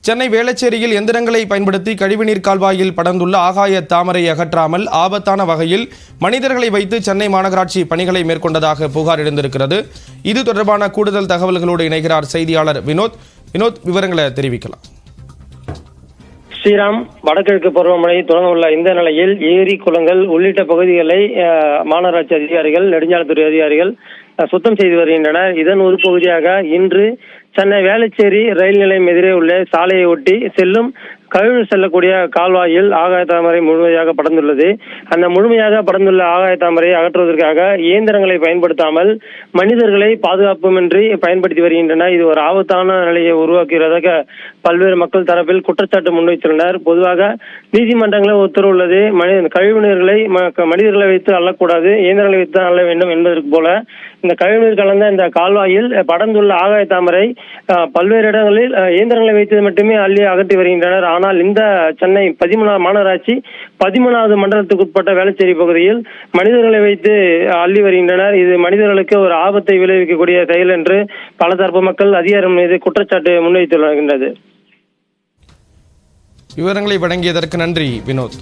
சென்னை வேளச்சேரியில் எந்திரங்களை பயன்படுத்தி கழிவுநீர் கால்வாயில் படர்ந்துள்ள ஆகாய தாமரை அகற்றாமல் ஆபத்தான வகையில் மனிதர்களை வைத்து சென்னை மாநகராட்சி பணிகளை மேற்கொண்டதாக புகார் எழுந்திருக்கிறது. இது தொடர்பான கூடுதல் தகவல்களோடு இணைகிறார் செய்தியாளர் வினோத். விவரங்களை தெரிவிக்கலாம். ஸ்ரீராம், வடகிழக்கு பருவமழை தொடங்க உள்ள இந்த நிலையில் ஏரி, குளங்கள் உள்ளிட்ட பகுதிகளை மாநகராட்சி அதிகாரிகள், நெடுஞ்சாலைத்துறை அதிகாரிகள் சுத்தம் செய்து வருகின்றனர். இதன் ஒரு பகுதியாக இன்று சென்னை வேளச்சேரி ரயில் நிலையம் எதிரே உள்ள சாலையை ஒட்டி செல்லும் கழிவு செல்லக்கூடிய கால்வாயில் ஆகாய தாமரை முழுமையாக படர்ந்துள்ளது. அந்த முழுமையாக படர்ந்துள்ள ஆகாய தாமரையை அகற்றுவதற்காக இயந்திரங்களை பயன்படுத்தாமல் மனிதர்களை பாதுகாப்புமின்றி பயன்படுத்தி வருகின்றனர். இது ஒரு ஆபத்தான நிலையை உருவாக்குவதாக பல்வேறு மக்கள் தரப்பில் குற்றச்சாட்டு முன்வைத்துள்ளனர். பொதுவாக நீதிமன்றங்களில் உத்தரவு உள்ளது, கழிவுநீர்களை மனிதர்களை வைத்து அள்ளக்கூடாது, இயந்திரங்களை வைத்து அள்ள வேண்டும் என்பதற்கு போல இந்த கழிவுநீர் கலந்த இந்த கால்வாயில் படர்ந்துள்ள ஆகாய தாமரை பல்வேறு இடங்களில் இயந்திரங்களை வைத்து மட்டுமே அள்ளி அகற்றி வருகின்றனர். ஆனால் இந்த சென்னை 13 மாநகராட்சி 13வது மண்டலத்துக்குட்பட்ட வேளச்சேரி பகுதியில் மனிதர்களை வைத்து அள்ளி வருகின்றனர். இது மனிதர்களுக்கு ஒரு ஆபத்தை விளைவிக்கக்கூடிய செயல் என்று பல தரப்பு மக்கள் அதிகாரிகள் மீது குற்றச்சாட்டு முன்வைத்து வருகின்றது. விவரங்களை வழங்கியதற்கு நன்றி வினோத்.